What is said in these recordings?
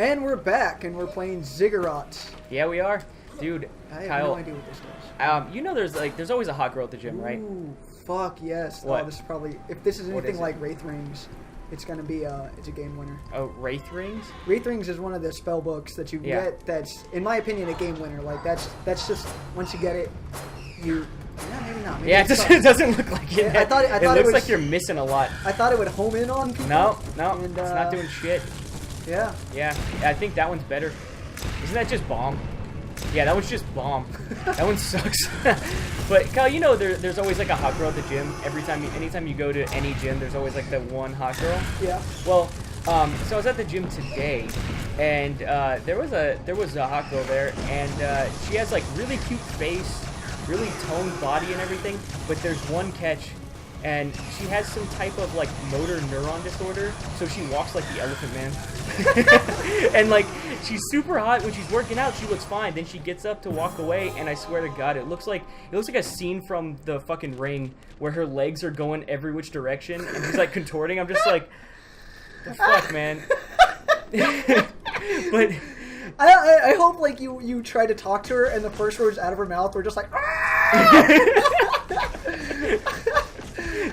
And we're back, and we're playing Ziggurat. Yeah, we are. Dude, I have Kyle, no idea what this does. you know there's always a hot girl at the gym, right? Ooh, fuck yes. What? Oh, this is probably, if this is What anything is it? like Wraith Rings, it's gonna be, it's a game winner. Oh, Wraith Rings? Wraith Rings is one of the spell books that you Yeah. get that's, in my opinion, a game winner. Like, that's just, once you get it, you... Yeah, maybe not. Maybe Yeah, it doesn't look like it. Yeah, I thought it it looks was- like you're missing a lot. I thought it would home in on people. No, and, it's not doing shit. Yeah. Yeah, I think that one's better. Isn't that just bomb? Yeah, that one's just bomb. That one sucks. But Kyle, you know there's always like a hot girl at the gym. Anytime you go to any gym, there's always like that one hot girl. Yeah. Well, so I was at the gym today, and there was a hot girl there, and she has like really cute face, really toned body and everything. But there's one catch, and she has some type of like motor neuron disorder, so she walks like the Elephant Man. And like she's super hot when she's working out, she looks fine. Then she gets up to walk away, and I swear to God, it looks like a scene from the fucking Ring where her legs are going every which direction and she's like contorting. I'm just like, the fuck, man. But I hope like you try to talk to her and the first words out of her mouth were just like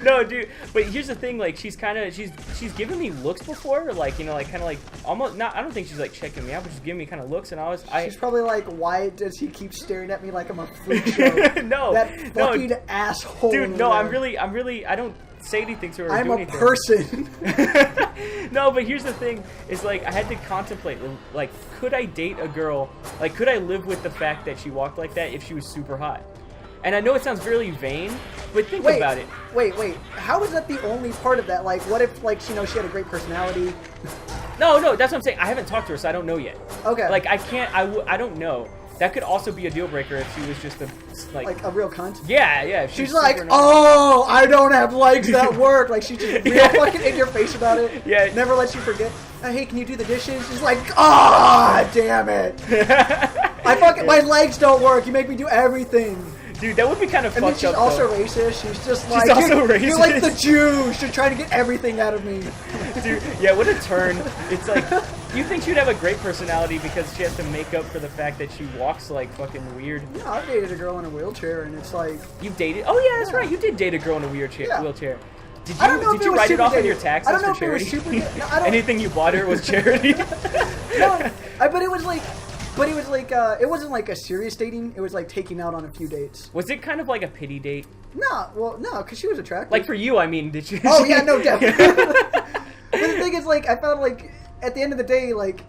no, dude. But here's the thing: like, she's given me looks before, like, you know, like kind of like almost not. I don't think she's like checking me out, but she's giving me kind of looks, and she's probably like, why does he keep staring at me like I'm a freak show? That fucking asshole. Dude, no, I'm really. I don't say anything to her. I'm do a anything. person. No, but here's the thing: is like I had to contemplate, like, could I date a girl? Like, could I live with the fact that she walked like that if she was super hot? And I know it sounds really vain, but think about it. Wait. How is that the only part of that? Like, what if, like, you know, she had a great personality? No, that's what I'm saying. I haven't talked to her, so I don't know yet. Okay. Like, I don't know. That could also be a deal breaker if she was just like a real cunt. Yeah. She's like, oh, I don't have legs that work. Like, she's just real fucking in your face about it. Yeah. Never lets you forget. Hey, can you do the dishes? She's like, ah, damn it. My legs don't work. You make me do everything. Dude, that would be kind of fucked up. And then she's also racist. She's just like, racist. You're like the Jews. She's trying to get everything out of me. Dude, yeah, what a turn. It's like, you think she'd have a great personality because she has to make up for the fact that she walks like fucking weird. Yeah, I've dated a girl in a wheelchair, and it's like... You've dated? Oh, yeah, that's right. You did date a girl in a wheelchair. Yeah. Did you write it off on your taxes I don't know for charity? if it was super... No, I don't... Anything you bought her was charity? No, but it was like... But it was like, it wasn't like a serious dating. It was like taking out on a few dates. Was it kind of like a pity date? No, because she was attractive. Like for you, I mean, did you? Oh, yeah, no, definitely. But the thing is, like, I found, like, at the end of the day, like,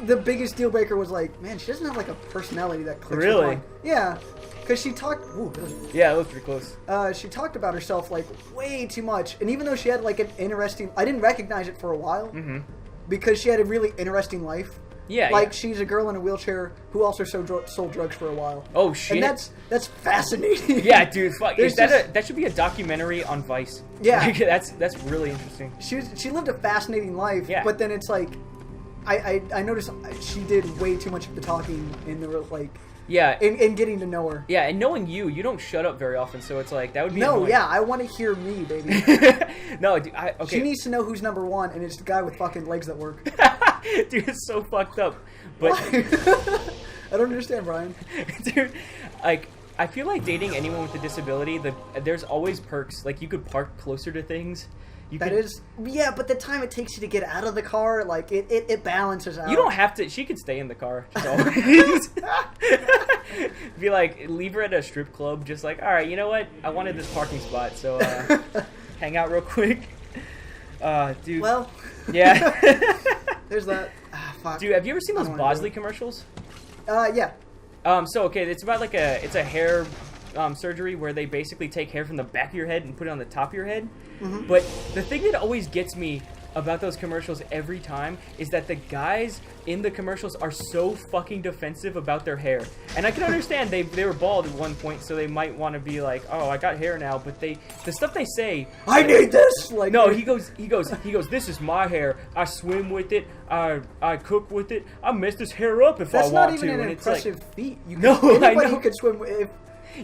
the biggest deal breaker was, like, man, she doesn't have, like, a personality that clicks with Really? mine. Yeah. Because she talked... Ooh, yeah, it was pretty close. She talked about herself, like, way too much. And even though she had, like, an interesting... I didn't recognize it for a while. Mm-hmm. Because she had a really interesting life. Yeah, like she's a girl in a wheelchair who also sold drugs for a while. Oh shit! And that's fascinating. Yeah, dude. Fuck. That should be a documentary on Vice. Yeah, like, that's really interesting. She lived a fascinating life. Yeah. But then it's like, I noticed she did way too much of the talking in the like. Yeah. In getting to know her. Yeah, and knowing you don't shut up very often, so it's like that would be. No, annoying. yeah, I want to hear me, baby. No, dude. Okay. She needs to know who's number one, and it's the guy with fucking legs that work. Dude, it's so fucked up. But I don't understand, Brian. Dude, like, I feel like dating anyone with a disability, there's always perks. Like, you could park closer to things. Yeah, but the time it takes you to get out of the car, like, it balances out. You don't have to. She could stay in the car. Just always. Be like, leave her at a strip club. Just like, all right, you know what? I wanted this parking spot, so hang out real quick. Dude. Well. Yeah. There's that. Fuck. Dude, have you ever seen those Bosley commercials? Yeah. So okay, it's about like it's a hair surgery where they basically take hair from the back of your head and put it on the top of your head. Mm-hmm. But the thing that always gets me about those commercials every time is that the guys in the commercials are so fucking defensive about their hair. And I can understand they were bald at one point, so they might want to be like, oh, I got hair now. But the stuff they say, I need this. Like, no, he goes. This is my hair. I swim with it. I cook with it. I mess this hair up if I want to. That's not even an impressive feat. Anybody could swim.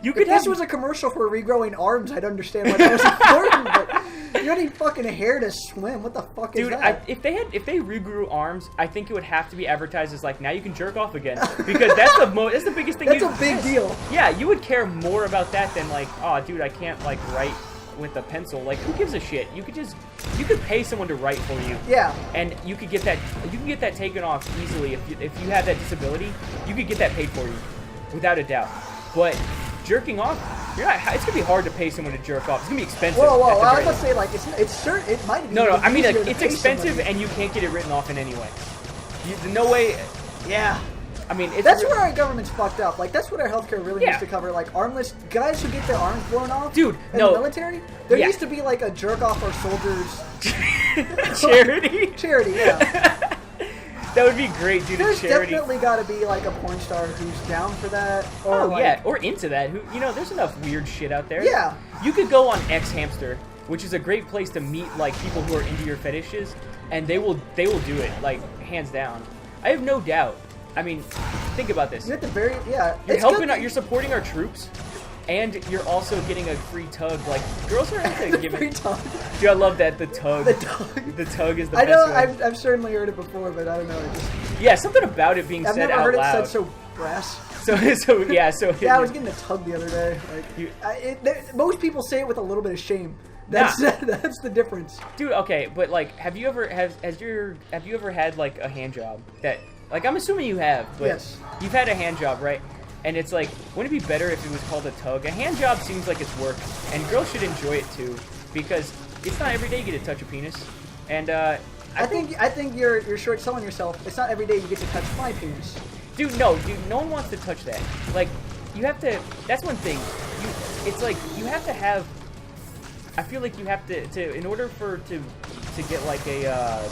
You could if this was a commercial for regrowing arms, I'd understand why that was important. But you don't need fucking hair to swim. What the fuck is that? If they regrew arms, I think it would have to be advertised as like, now you can jerk off again, because that's the biggest thing. That's a big deal. Yeah, you would care more about that than like, oh, dude, I can't like write with a pencil. Like, who gives a shit? You could pay someone to write for you. Yeah. And you could get that taken off easily if you have that disability. You could get that paid for you, without a doubt. But jerking off, it's gonna be hard to pay someone to jerk off. It's gonna be expensive. Whoa! I was gonna say like it's certain. It might be. No. I mean, like, it's expensive, somebody. and you can't get it written off in any way. No way. Yeah. I mean, that's where our government's fucked up. Like, that's what our healthcare really needs to cover. Like, armless guys who get their arms blown off. Dude, in the military. There needs to be like a jerk off our soldiers charity. Charity, yeah. That would be great, dude. There's definitely got to be like a porn star who's down for that. Or or into that. Who, there's enough weird shit out there. Yeah. You could go on X Hamster, which is a great place to meet like people who are into your fetishes, and they will do it like hands down. I have no doubt. I mean, think about this. You're at the very You're helping out. You're supporting our troops. And you're also getting a free tug. Like, girls are into giving... free tug. Dude, I love that. The tug. The tug. The tug is the I best know, one. I've certainly heard it before, but I don't know. Yeah, something about it being I've said never out heard loud. it said so brass. Yeah, I was getting a tug the other day. Like, most people say it with a little bit of shame. That's the difference. Dude, okay, but like, have you ever had like a hand job that, like, I'm assuming you have, but yes. You've had a hand job, right? And it's like, wouldn't it be better if it was called a tug? A hand job seems like it's work, and girls should enjoy it too, because it's not every day you get to touch a penis. And I think you're short selling yourself. It's not every day you get to touch my penis. Dude, no one wants to touch that. Like, you have to. That's one thing. It's like you have to have. I feel like you have to in order to get like a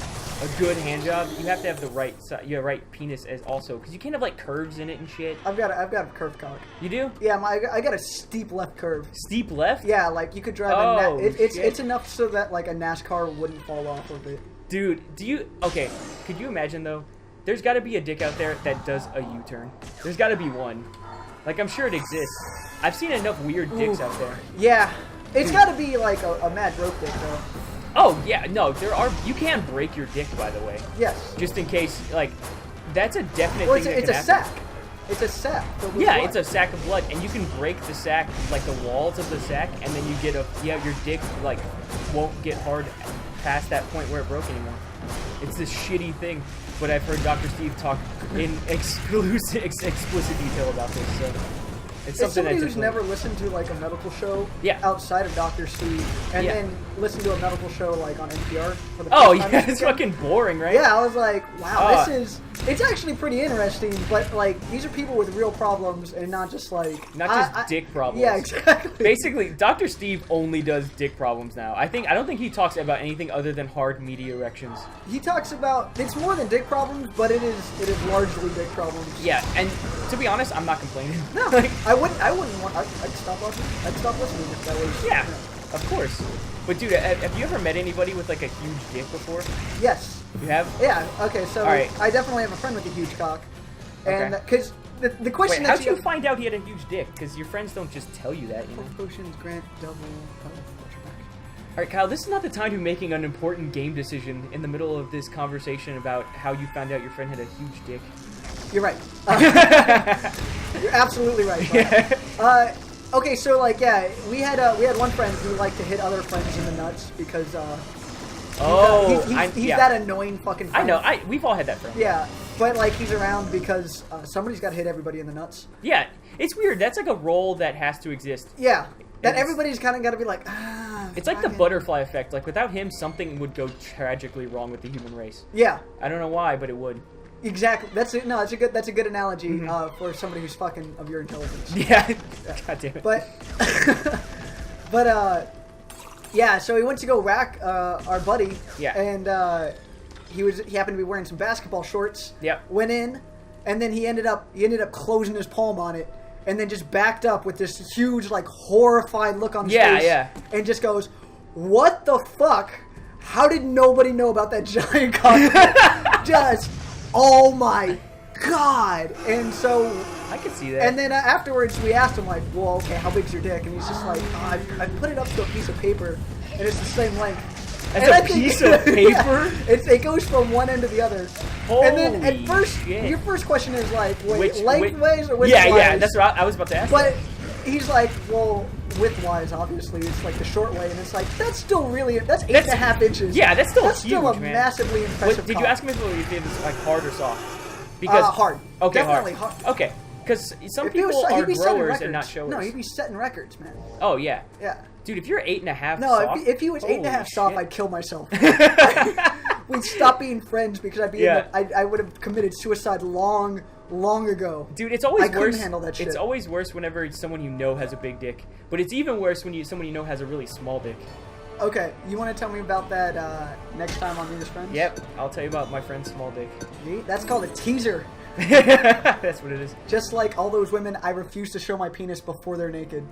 good hand job, you have to have the right penis as also, because you can't have like curves in it and shit. I've got a curved cock. You do? Yeah, I got a steep left curve. Steep left? Yeah, like you could drive it's enough so that like a NASCAR wouldn't fall off of it. Dude, could you imagine though? There's got to be a dick out there that does a U-turn. There's got to be one. Like, I'm sure it exists. I've seen enough weird dicks out there. Yeah. It's got to be like a mad broke dick though. Oh, yeah, no, there are. You can break your dick, by the way. Yes. Just in case, like, that's a definite well, thing that it's can happen. Sack. It's a sack. Yeah, it's a sack of blood, and you can break the sack, like the walls of the sack, and then you get your dick, like, won't get hard past that point where it broke anymore. It's this shitty thing, but I've heard Dr. Steve talk in explicit detail about this, so... It's somebody who's never listened to like a medical show outside of Dr. Steve, and then listened to a medical show like on NPR for the first time it's fucking boring, right? Yeah, I was like, wow, it's actually pretty interesting, but like these are people with real problems and not just like dick problems. Yeah, exactly. Basically, Dr. Steve only does dick problems now. I don't think he talks about anything other than hard media erections. He talks about it's more than dick problems, but it is largely dick problems. Yeah, and to be honest, I'm not complaining. No, I wouldn't want. I'd stop watching. I'd stop listening if that was. Yeah, of course. But dude, have you ever met anybody with like a huge dick before? Yes. You have? Yeah. Okay. So I definitely have a friend with a huge cock, and because the question. Wait, how'd you find out he had a huge dick? Because your friends don't just tell you that. You know? Potions grant double. Alright, Kyle, this is not the time to be making an important game decision in the middle of this conversation about how you found out your friend had a huge dick. You're right. You're absolutely right. Okay, so like, we had one friend who liked to hit other friends in the nuts because he's that annoying fucking friend. I know. We've all had that friend. Yeah, but like he's around because somebody's got to hit everybody in the nuts. Yeah, it's weird. That's like a role that has to exist. Yeah, that everybody's kind of got to be like. It's like the butterfly effect. Like without him, something would go tragically wrong with the human race. Yeah. I don't know why, but it would. Exactly. That's a good analogy for somebody who's fucking of your intelligence. Yeah. God damn it. But yeah. So he went to go whack our buddy. Yeah. And he happened to be wearing some basketball shorts. Yep. Went in, and then he ended up closing his palm on it, and then just backed up with this huge like horrified look on his face. Yeah. And just goes, "What the fuck? How did nobody know about that giant cock?" Just. Oh my God. And so, I can see that. and then afterwards we asked him like, well, okay, how big's your dick? And he's just like, I put it up to a piece of paper, and it's the same length. That's And a I think- piece of paper? Yeah, it goes from one end to the other. And then at Holy first, shit. your first question is like, wait, Which- lengthways or widthwise? Yeah, that's what I was about to ask. But he's like, well, widthwise, obviously, it's like the short way, and it's like that's still really that's 8.5 inches. Yeah, that's still that's still a huge, man. massively impressive. Did you cock. ask me if it was like hard or soft? Because hard. Okay, Definitely hard. Okay, because some If he was- people he'd are be setting growers records. and not showers. No, he'd be setting records, man. Oh yeah, Yeah. dude. If you're 8.5 No, soft, if he was 8.5 holy soft, shit. I'd kill myself. We'd stop being friends because I'd be. Yeah. I would have committed suicide long ago. Dude, it's always I couldn't worse. handle that shit. It's always worse whenever someone you know has a big dick, but it's even worse when someone you know has a really small dick. Okay, you want to tell me about that next time on Meanest Friends? Yep, I'll tell you about my friend's small dick. That's called a teaser. That's what it is. Just like all those women, I refuse to show my penis before they're naked.